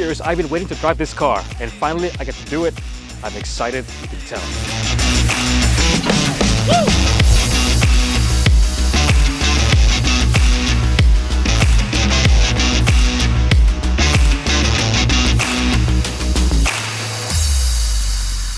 years, I've been waiting to drive this car, and finally I get to do it. I'm excited, you can tell. Woo!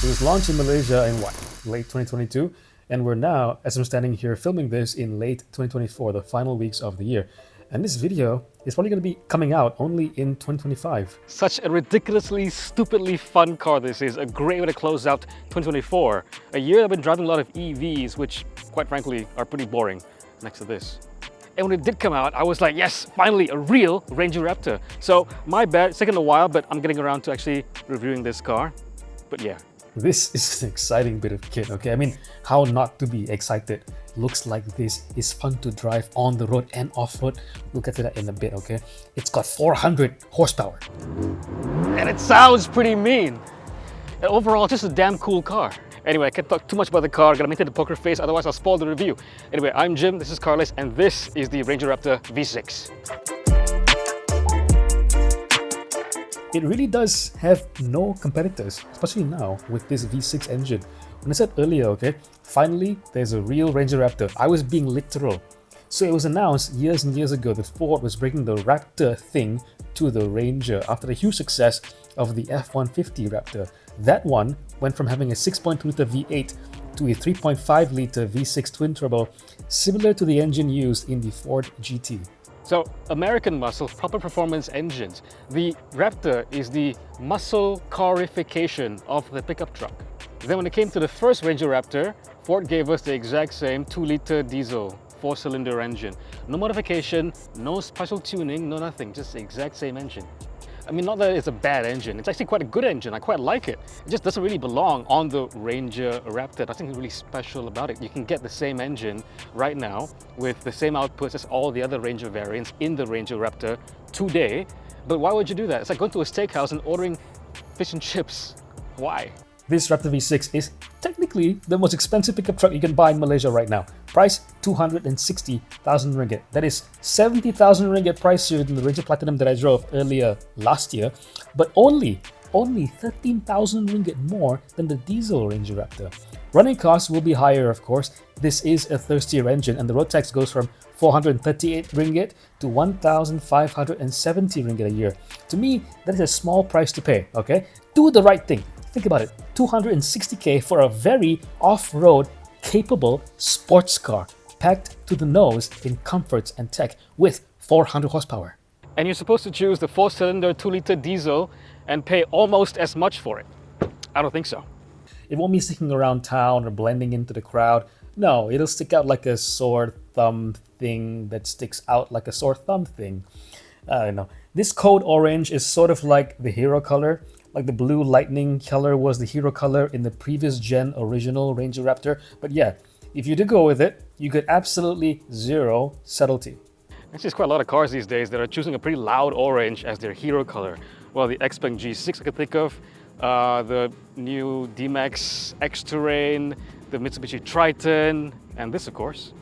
It was launched in Malaysia in late 2022, and we're now, as I'm standing here filming this, in late 2024, the final weeks of the year. And this video is probably going to be coming out only in 2025. Such a ridiculously, stupidly fun car this is. A great way to close out 2024. A year I've been driving a lot of EVs, which quite frankly are pretty boring next to this. And when it did come out, I was like, yes, finally a real Ranger Raptor. So my bad, it's taken a while, but I'm getting around to actually reviewing this car. But yeah. This is an exciting bit of kit, okay? I mean, how not to be excited? Looks like this is fun to drive on the road and off-road. We'll get to that in a bit, okay? It's got 400 horsepower. And it sounds pretty mean. And overall, just a damn cool car. Anyway, I can't talk too much about the car. Gotta maintain the poker face, otherwise I'll spoil the review. Anyway, I'm Jim, this is Carlist, and this is the Ranger Raptor V6. It really does have no competitors, especially now with this V6 engine. When I said earlier, okay, finally there's a real Ranger Raptor. I was being literal. So it was announced years and years ago that Ford was bringing the Raptor thing to the Ranger after the huge success of the F-150 Raptor. That one went from having a 6.2 litre V8 to a 3.5 litre V6 twin turbo, similar to the engine used in the Ford GT. So, American muscle, proper performance engines. The Raptor is the muscle carification of the pickup truck. Then when it came to the first Ranger Raptor, Ford gave us the exact same 2-litre diesel, 4-cylinder engine. No modification, no special tuning, no nothing, just the exact same engine. I mean, not that it's a bad engine, it's actually quite a good engine, I quite like it. It just doesn't really belong on the Ranger Raptor. Nothing really special about it. You can get the same engine right now with the same outputs as all the other Ranger variants in the Ranger Raptor today. But why would you do that? It's like going to a steakhouse and ordering fish and chips. Why? This Raptor V6 is technically the most expensive pickup truck you can buy in Malaysia right now. Price 260,000 ringgit. That is 70,000 ringgit pricier than the Ranger Platinum that I drove earlier last year, but only 13,000 ringgit more than the diesel Ranger Raptor. Running costs will be higher, of course. This is a thirstier engine, and the road tax goes from 438 ringgit to 1,570 ringgit a year. To me, that is a small price to pay, okay? Do the right thing. Think about it, 260k for a very off-road capable sports car, packed to the nose in comforts and tech with 400 horsepower. And you're supposed to choose the 4-cylinder 2-litre diesel and pay almost as much for it. I don't think so. It won't be sticking around town or blending into the crowd. No, it'll stick out like a sore thumb thing that sticks out like a sore thumb thing. I don't know. This code orange is sort of like the hero color. Like the blue lightning color was the hero color in the previous gen original Ranger Raptor. But yeah, if you do go with it, you get absolutely zero subtlety. Actually, there's quite a lot of cars these days that are choosing a pretty loud orange as their hero color. Well, the Xpeng G6 I could think of, the new D-Max X-Terrain, the Mitsubishi Triton, and this of course.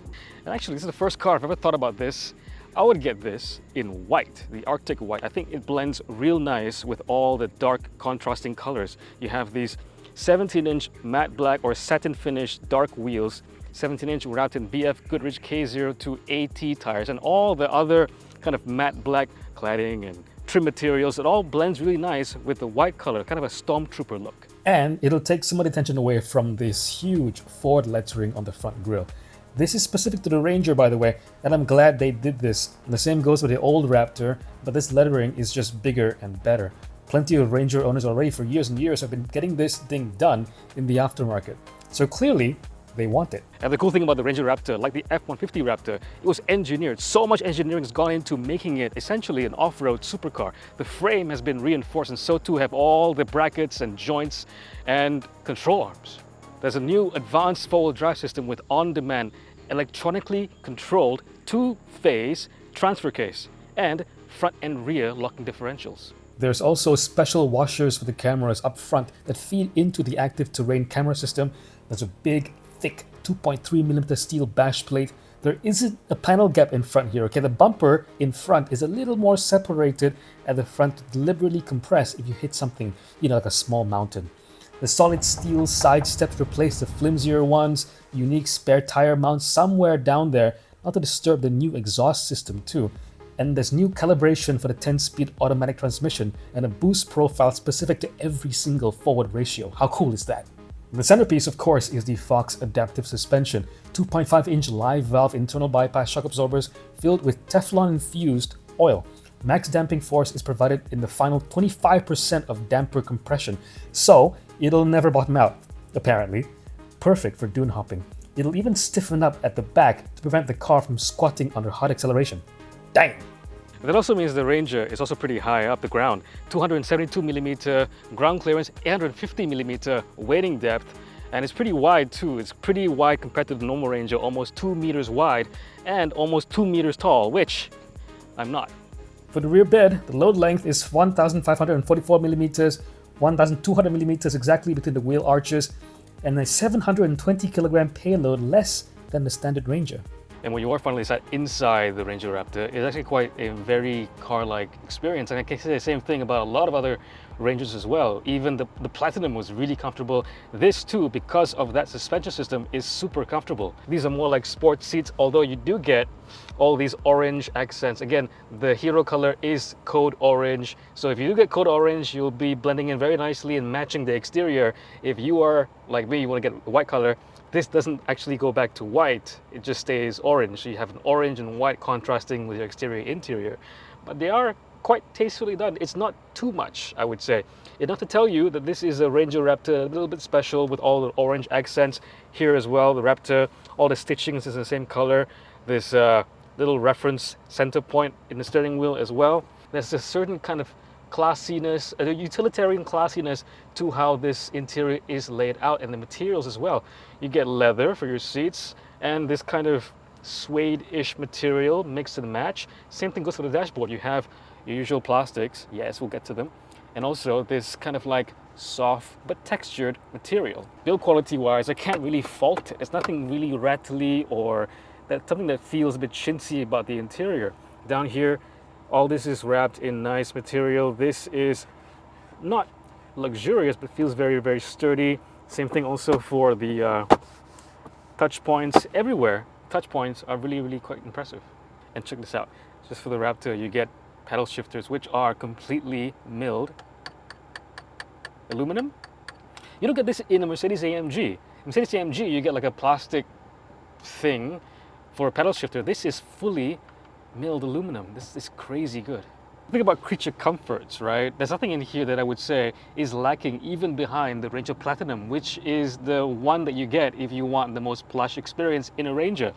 And actually, this is the first car I've ever thought about this. I would get this in white, the Arctic white. I think it blends real nice with all the dark contrasting colors. You have these 17-inch matte black or satin finished dark wheels, 17-inch wrapped in BF Goodrich K02AT tires, and all the other kind of matte black cladding and trim materials. It all blends really nice with the white color, kind of a stormtrooper look. And it'll take some of the attention away from this huge Ford lettering on the front grille. This is specific to the Ranger, by the way, and I'm glad they did this. And the same goes with the old Raptor, but this lettering is just bigger and better. Plenty of Ranger owners already for years and years have been getting this thing done in the aftermarket. So clearly, they want it. And the cool thing about the Ranger Raptor, like the F-150 Raptor, it was engineered. So much engineering has gone into making it essentially an off-road supercar. The frame has been reinforced, and so too have all the brackets and joints and control arms. There's a new advanced four-wheel drive system with on-demand, electronically controlled two-phase transfer case and front and rear locking differentials. There's also special washers for the cameras up front that feed into the active terrain camera system. There's a big, thick 2.3mm steel bash plate there isn't a panel gap in front here, okay? The bumper in front is a little more separated at the front to deliberately compress if you hit something, like a small mountain. The solid steel side steps replace the flimsier ones, unique spare tire mount somewhere down there, not to disturb the new exhaust system too. And there's new calibration for the 10-speed automatic transmission and a boost profile specific to every single forward ratio. How cool is that? The centerpiece, of course, is the Fox adaptive suspension, 2.5-inch live valve internal bypass shock absorbers filled with Teflon-infused oil. Max damping force is provided in the final 25% of damper compression, so it'll never bottom out, apparently. Perfect for dune hopping. It'll even stiffen up at the back to prevent the car from squatting under hard acceleration. Dang! That also means the Ranger is also pretty high up the ground. 272mm ground clearance, 850mm wading depth, and it's pretty wide too. It's pretty wide compared to the normal Ranger, almost 2 meters wide and almost 2 meters tall, which I'm not. For the rear bed, the load length is 1,544mm, 1,200mm exactly between the wheel arches, and a 720 kilogram payload less than the standard Ranger. And when you are finally sat inside the Ranger Raptor, it's actually quite a very car-like experience. And I can say the same thing about a lot of other Rangers as well. Even the Platinum was really comfortable. This too, because of that suspension system, is super comfortable. These are more like sports seats, although you do get all these orange accents. Again, the hero color is code orange. So if you do get code orange, you'll be blending in very nicely and matching the exterior. If you are like me, you want to get white color, this doesn't actually go back to white, it just stays orange. So you have an orange and white contrasting with your exterior interior. But they are quite tastefully done. It's not too much, I would say. Enough to tell you that this is a Ranger Raptor, a little bit special with all the orange accents here as well. The Raptor, all the stitchings is the same color. This little reference center point in the steering wheel as well. There's a certain kind of classiness, a utilitarian classiness to how this interior is laid out, and the materials as well. You get leather for your seats and this kind of suede-ish material mixed and match. Same thing goes for the dashboard. You have your usual plastics, yes, we'll get to them, and also this kind of like soft but textured material. Build quality wise, I can't really fault it. There's nothing really rattly or something that feels a bit chintzy about the interior. Down here, all this is wrapped in nice material. This is not luxurious, but feels very, very sturdy. Same thing also for the touch points everywhere. Touch points are really, really quite impressive. And check this out. Just for the Raptor, you get pedal shifters, which are completely milled aluminum. You don't get this in a Mercedes AMG. In Mercedes AMG, you get like a plastic thing for a pedal shifter. This is fully milled aluminum. This is crazy good. Think about creature comforts, right? There's nothing in here that I would say is lacking even behind the Ranger Platinum, which is the one that you get if you want the most plush experience in a Ranger.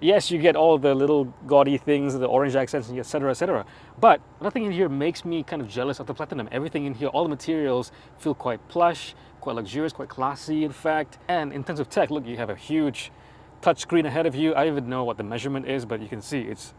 Yes, you get all the little gaudy things, the orange accents, etc., etc. But nothing in here makes me kind of jealous of the Platinum. Everything in here, all the materials feel quite plush, quite luxurious, quite classy, in fact. And in terms of tech, look, you have a huge touchscreen ahead of you. I don't even know what the measurement is, but you can see it's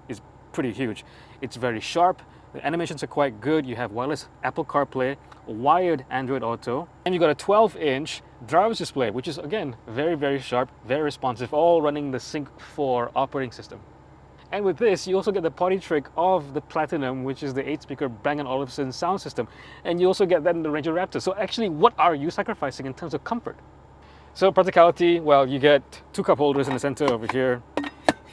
pretty huge. It's very sharp. The animations are quite good. You have wireless Apple CarPlay, wired Android Auto, and you got a 12-inch driver's display, which is again very, very sharp, very responsive, all running the Sync 4 operating system. And with this, you also get the party trick of the Platinum, which is the 8-speaker Bang & Olufsen sound system, and you also get that in the Ranger Raptor. So actually, what are you sacrificing in terms of comfort? So practicality, well, you get 2 cup holders in the center over here,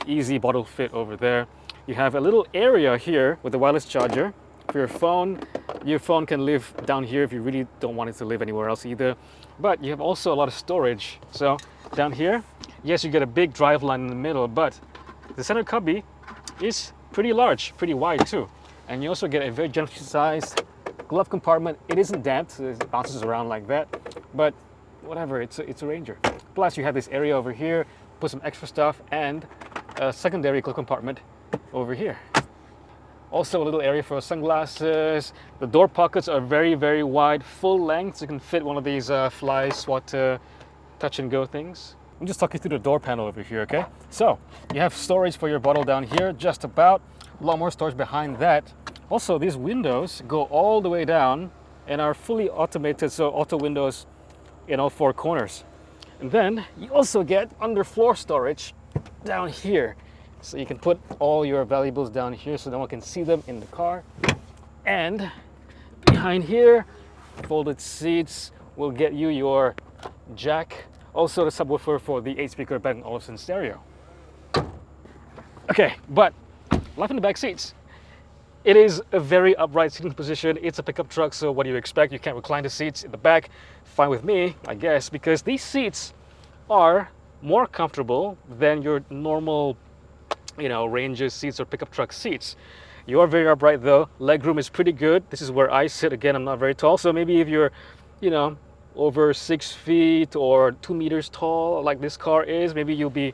easy bottle fit over there. You have a little area here with a wireless charger for your phone. Your phone can live down here if you really don't want it to live anywhere else either. But you have also a lot of storage. So down here, yes, you get a big drive line in the middle, but the center cubby is pretty large, pretty wide too. And you also get a very generously sized glove compartment. It isn't damped, so it bounces around like that, but whatever, it's a Ranger. Plus you have this area over here, put some extra stuff, and a secondary glove compartment over here. Also a little area for sunglasses. The door pockets are very, very wide, full length, so you can fit one of these fly swatter touch and go things. I'm just talking through the door panel over here, okay? So you have storage for your bottle down here, just about. A lot more storage behind that. Also, these windows go all the way down and are fully automated, so auto windows in all 4 corners. And then you also get underfloor storage down here. So you can put all your valuables down here so no one can see them in the car. And behind here, folded seats will get you your jack. Also the subwoofer for the 8-speaker Bang & Olufsen stereo. Okay, but life in the back seats. It is a very upright seating position. It's a pickup truck, so what do you expect? You can't recline the seats in the back. Fine with me, I guess, because these seats are more comfortable than your normal, Ranger seats or pickup truck seats. You are very upright though. Legroom is pretty good. This is where I sit. Again, I'm not very tall, so maybe if you're, over 6 feet or 2 meters tall, like this car is, maybe you'll be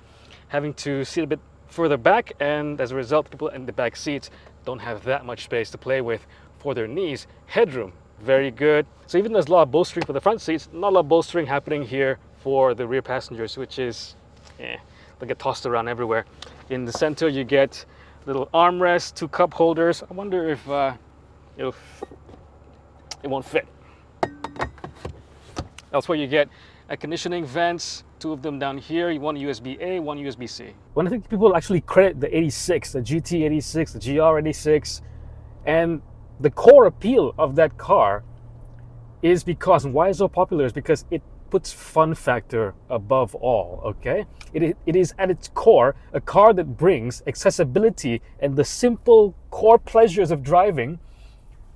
having to sit a bit further back, and as a result, people in the back seats don't have that much space to play with for their knees. Headroom, very good. So even there's a lot of bolstering for the front seats, not a lot of bolstering happening here for the rear passengers, which is, they get tossed around everywhere. In the center, you get little armrests, 2 cup holders. I wonder if it won't fit. Elsewhere, you get air conditioning vents, 2 of them down here, one USB-A, one USB-C. When I think people actually credit the 86, the GT86, the GR86, and the core appeal of that car is because, and why it's so popular, is because it puts fun factor above all, okay? It is at its core a car that brings accessibility and the simple core pleasures of driving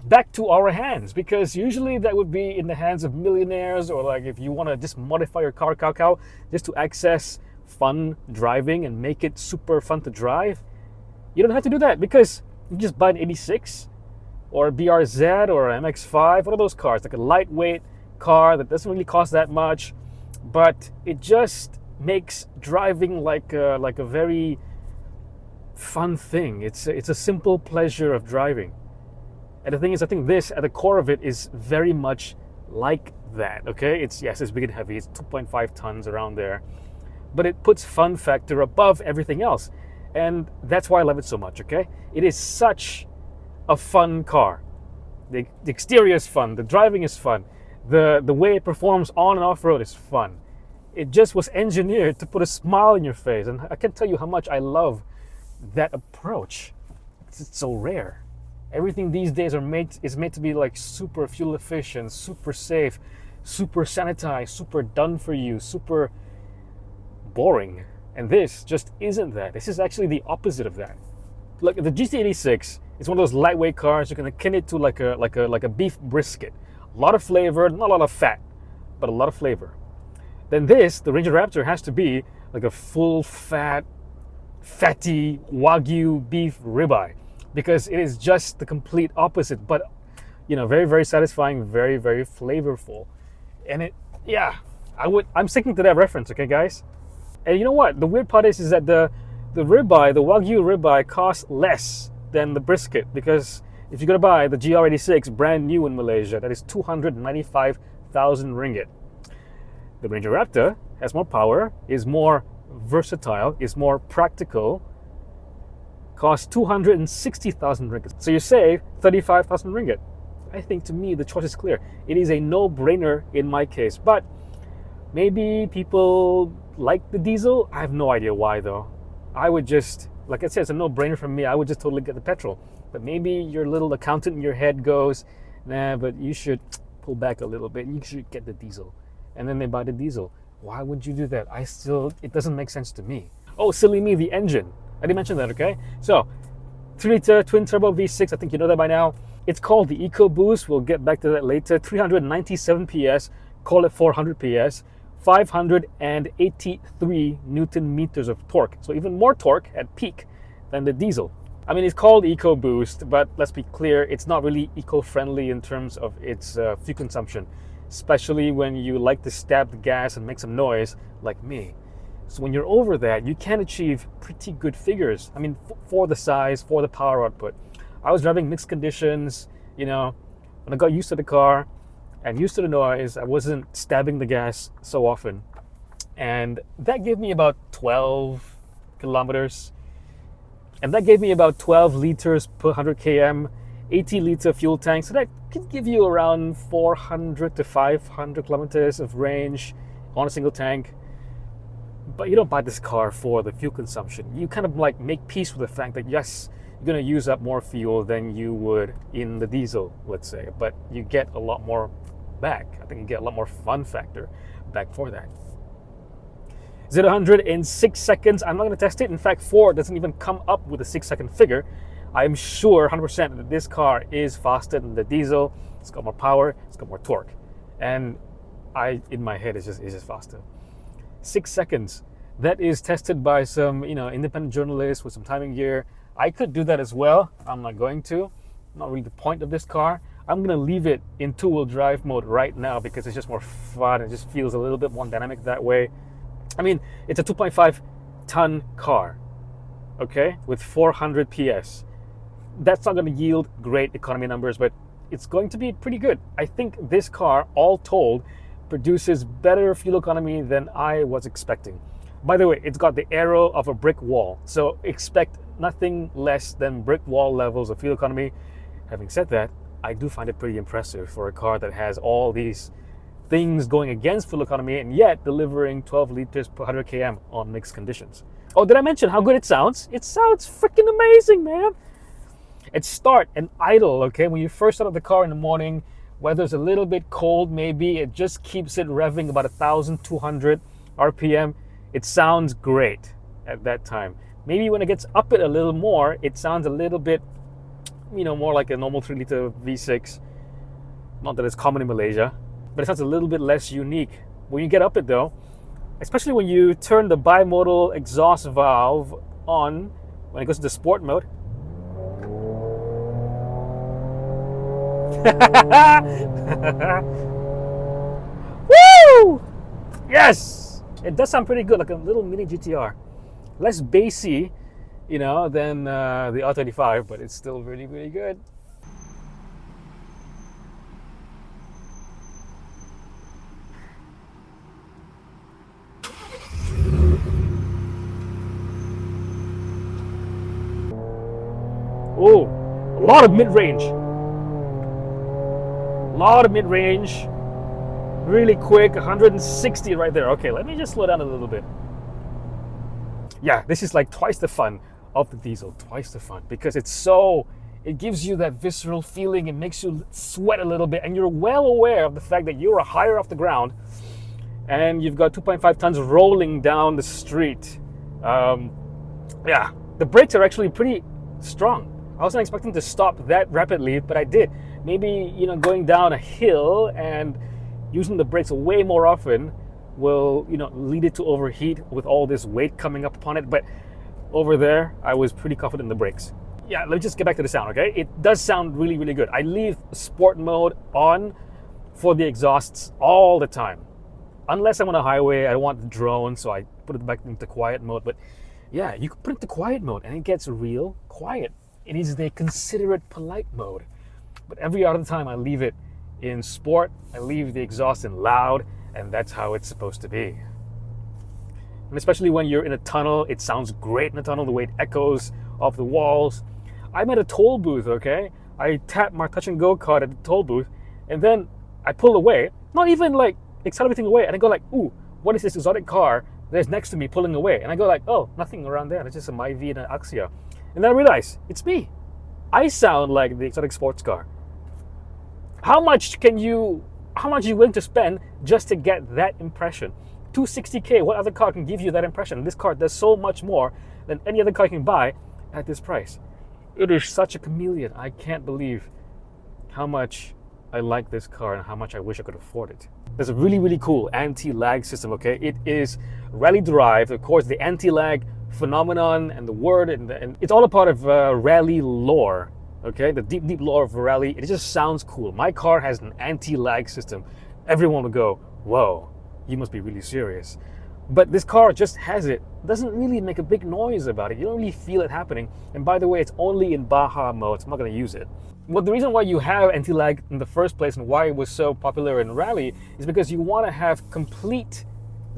back to our hands, because usually that would be in the hands of millionaires, or like if you want to just modify your car just to access fun driving and make it super fun to drive. You don't have to do that, because you just buy an 86 or a BRZ or an MX-5, one of those cars, like a lightweight car that doesn't really cost that much, but it just makes driving like a very fun thing. It's a simple pleasure of driving. And the thing is, I think this, at the core of it, is very much like that, okay? It's big and heavy. It's 2.5 tons around there. But it puts fun factor above everything else. And that's why I love it so much, okay? It is such a fun car. The exterior is fun. The driving is fun. The way it performs on and off-road is fun. It just was engineered to put a smile on your face. And I can't tell you how much I love that approach. It's so rare. Everything these days is made to be like super fuel efficient, super safe, super sanitized, super done for you, super boring. And this just isn't that. This is actually the opposite of that. Look, the GT86 is one of those lightweight cars. You can akin it to like a beef brisket. A lot of flavor, not a lot of fat, but a lot of flavor. Then this, the Ranger Raptor, has to be like a full fat, fatty Wagyu beef ribeye, because it is just the complete opposite, but very, very satisfying, very, very flavorful. And I'm sticking to that reference, okay, guys? And you know what? The weird part is that the ribeye, the Wagyu ribeye, costs less than the brisket, because if you're gonna buy the GR86 brand new in Malaysia, that is 295,000 ringgit. The Ranger Raptor has more power, is more versatile, is more practical, costs 260,000 ringgit. So you save 35,000 ringgit. I think, to me, the choice is clear. It is a no-brainer in my case. But maybe people like the diesel. I have no idea why, though. I would just, like I said, it's a no-brainer for me. I would just totally get the petrol. But maybe your little accountant in your head goes, nah, but you should pull back a little bit. You should get the diesel. And then they buy the diesel. Why would you do that? It doesn't make sense to me. Oh, silly me, the engine. I didn't mention that, okay? So, 3-liter twin-turbo V6, I think you know that by now. It's called the EcoBoost. We'll get back to that later. 397 PS, call it 400 PS, 583 Newton meters of torque. So even more torque at peak than the diesel. I mean, it's called EcoBoost, but let's be clear, it's not really eco-friendly in terms of its fuel consumption, especially when you like to stab the gas and make some noise like me. So when you're over that, you can achieve pretty good figures. I mean, for the size, for the power output. I was driving mixed conditions, when I got used to the car and used to the noise, I wasn't stabbing the gas so often. And that gave me about 12 kilometers. And that gave me about 12 liters per 100 km, 80-liter fuel tank. So that could give you around 400 to 500 kilometers of range on a single tank. But you don't buy this car for the fuel consumption. You kind of like make peace with the fact that yes, you're going to use up more fuel than you would in the diesel, let's say, but you get a lot more back. I think you get a lot more fun factor back for that. 0 to 100 in 6 seconds. I'm not going to test it. In fact, Ford doesn't even come up with a 6-second figure. I'm sure 100% that this car is faster than the diesel. It's got more power, it's got more torque. And in my head, it's just faster. 6 seconds. That is tested by some, independent journalists with some timing gear. I could do that as well. I'm not going to. Not really the point of this car. I'm gonna leave it in two-wheel drive mode right now because it's just more fun. It just feels a little bit more dynamic that way. I mean, it's a 2.5 ton car, okay, with 400 PS. That's not gonna yield great economy numbers, but it's going to be pretty good. I think this car, all told, produces better fuel economy than I was expecting. By the way, it's got the arrow of a brick wall, so expect nothing less than brick wall levels of fuel economy. Having said that, I do find it pretty impressive for a car that has all these things going against fuel economy and yet delivering 12 liters per 100 km on mixed conditions. Oh, did I mention how good it sounds? It sounds freaking amazing, man. It's start and idle, okay? When you first start up the car in the morning, weather's a little bit cold maybe, it just keeps it revving about 1,200 RPM. It sounds great at that time. Maybe when it gets up it a little more, it sounds a little bit, more like a normal 3-liter V6. Not that it's common in Malaysia, but it sounds a little bit less unique. When you get up it though, especially when you turn the bimodal exhaust valve on, when it goes into sport mode, woo! Yes! It does sound pretty good, like a little mini GTR. Less bassy, than the R35, but it's still really, really good. Oh, a lot of mid-range. Really quick, 160 right there. Okay, let me just slow down a little bit. Yeah, this is like twice the fun of the diesel, twice the fun, because it gives you that visceral feeling. It makes you sweat a little bit, and you're well aware of the fact that you're higher off the ground and you've got 2.5 tons rolling down the street. Yeah, the brakes are actually pretty strong. I wasn't expecting to stop that rapidly, but I did. Maybe, going down a hill and using the brakes way more often will, lead it to overheat with all this weight coming up upon it. But over there, I was pretty confident in the brakes. Yeah, let me just get back to the sound, okay? It does sound really, really good. I leave sport mode on for the exhausts all the time. Unless I'm on a highway, I don't want the drone, so I put it back into quiet mode. But yeah, you can put it into quiet mode and it gets real quiet. It is the considerate, polite mode. But every other time I leave it in sport, I leave the exhaust in loud, and that's how it's supposed to be. And especially when you're in a tunnel, it sounds great in a tunnel, the way it echoes off the walls. I'm at a toll booth, okay? I tap my touch and go card at the toll booth, and then I pull away, not even like accelerating away, and I go like, ooh, what is this exotic car that's next to me pulling away? And I go like, oh, nothing around there, it's just a Myvi and an Axia. And then I realize, it's me. I sound like the exotic sports car. How much are you willing to spend just to get that impression? 260K, what other car can give you that impression? This car does so much more than any other car you can buy at this price. It is such a chameleon. I can't believe how much I like this car and how much I wish I could afford it. There's a really, really cool anti-lag system, okay? It is rally derived. Of course, the anti-lag phenomenon and the word, and it's all a part of rally lore. Okay, the deep, deep lore of rally. It just sounds cool. My car has an anti-lag system. Everyone will go, whoa, you must be really serious. But this car just has it. Doesn't really make a big noise about it. You don't really feel it happening. And by the way, it's only in Baja mode, so I'm not going to use it. Well, the reason why you have anti-lag in the first place and why it was so popular in rally is because you want to have complete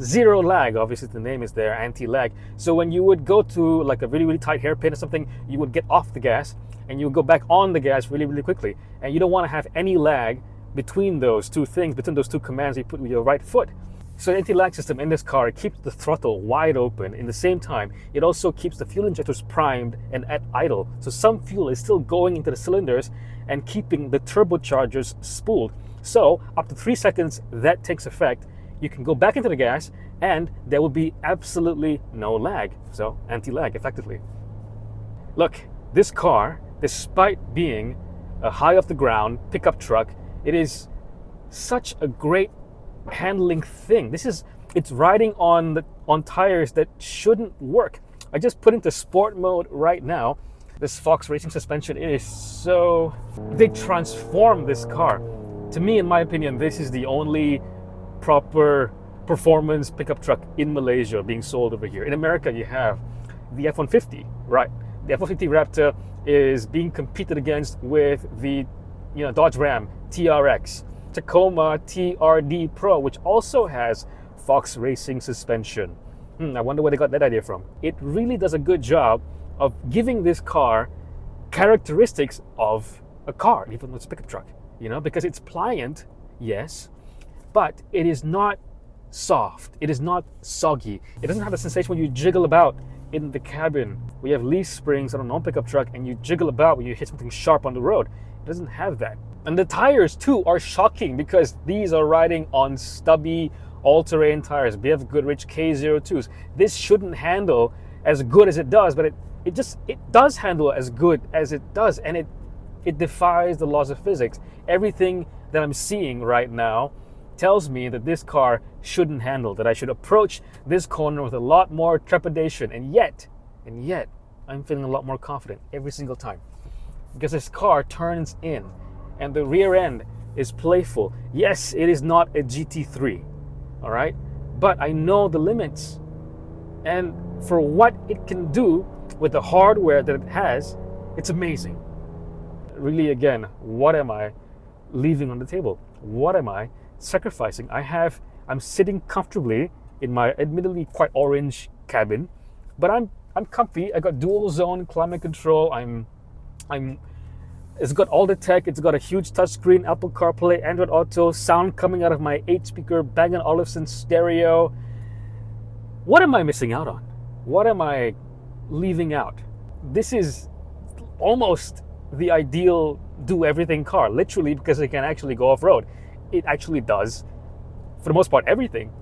zero lag. Obviously, the name is there, anti-lag. So when you would go to like a really, really tight hairpin or something, you would get off the gas and you go back on the gas really, really quickly. And you don't want to have any lag between those two things, between those two commands you put with your right foot. So the anti-lag system in this car, it keeps the throttle wide open. In the same time, it also keeps the fuel injectors primed and at idle. So some fuel is still going into the cylinders and keeping the turbochargers spooled. So up to 3 seconds that takes effect, you can go back into the gas and there will be absolutely no lag. So anti-lag effectively. Look, this car, despite being a high off the ground pickup truck, it is such a great handling thing. It's riding on tires that shouldn't work. I just put into sport mode right now. This Fox Racing suspension, it is so, they transform this car. To me, in my opinion, this is the only proper performance pickup truck in Malaysia being sold over here. In America, you have the F-150, right? The F-150 Raptor is being competed against with the Dodge Ram TRX, Tacoma TRD Pro, which also has Fox Racing suspension. I wonder where they got that idea from. It really does a good job of giving this car characteristics of a car, even though it's a pickup truck, because it's pliant, yes, but it is not soft. It is not soggy. It doesn't have the sensation when you jiggle about in the cabin. We have leaf springs on a non-pickup truck and you jiggle about when you hit something sharp on the road. It doesn't have that. And the tires too are shocking because these are riding on stubby all-terrain tires, BF Goodrich K02s. This shouldn't handle as good as it does, but it does handle as good as it does, and it defies the laws of physics. Everything that I'm seeing right now tells me that this car shouldn't handle, that I should approach this corner with a lot more trepidation, and yet I'm feeling a lot more confident every single time because this car turns in and the rear end is playful. Yes, it is not a GT3, all right, but I know the limits, and for what it can do with the hardware that it has, it's amazing. Really, again, what am I leaving on the table? What am I sacrificing? I'm sitting comfortably in my admittedly quite orange cabin, but I'm comfy. I got dual zone climate control. It's got all the tech. It's got a huge touchscreen, Apple CarPlay, Android Auto, sound coming out of my 8-speaker Bang & Olufsen stereo. What am I missing out on? What am I leaving out? This is almost the ideal do-everything car, literally, because it can actually go off-road. It actually does, for the most part, everything.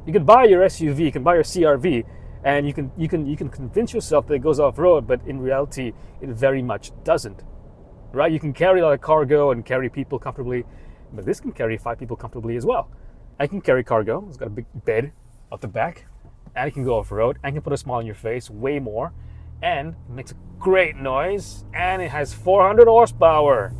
You can buy your SUV, you can buy your CRV, and you can convince yourself that it goes off-road, but in reality, it very much doesn't. Right? You can carry a lot of cargo and carry people comfortably, but this can carry 5 people comfortably as well. I can carry cargo. It's got a big bed at the back, and it can go off-road, and can put a smile on your face, way more, and it makes a great noise, and it has 400 horsepower.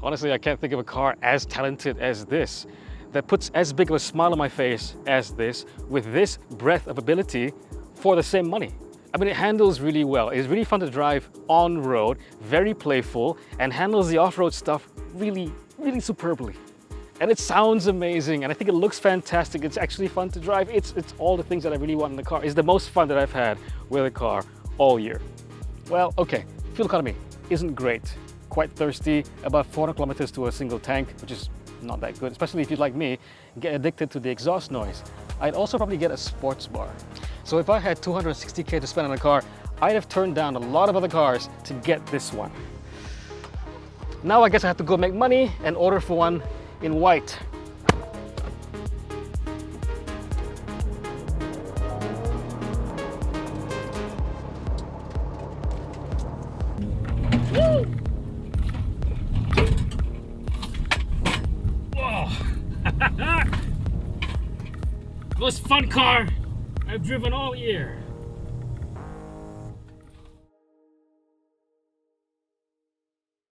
Honestly, I can't think of a car as talented as this, that puts as big of a smile on my face as this, with this breadth of ability for the same money. I mean, it handles really well. It's really fun to drive on road, very playful, and handles the off-road stuff really, really superbly. And it sounds amazing, and I think it looks fantastic. It's actually fun to drive. It's all the things that I really want in the car. It's the most fun that I've had with a car all year. Well, okay, fuel economy isn't great. Quite thirsty, about 400 kilometers to a single tank, which is not that good, especially if you, like me, get addicted to the exhaust noise. I'd also probably get a sports bar. So if I had 260K to spend on a car, I'd have turned down a lot of other cars to get this one. Now I guess I have to go make money and order for one in white. Most fun car I've driven all year.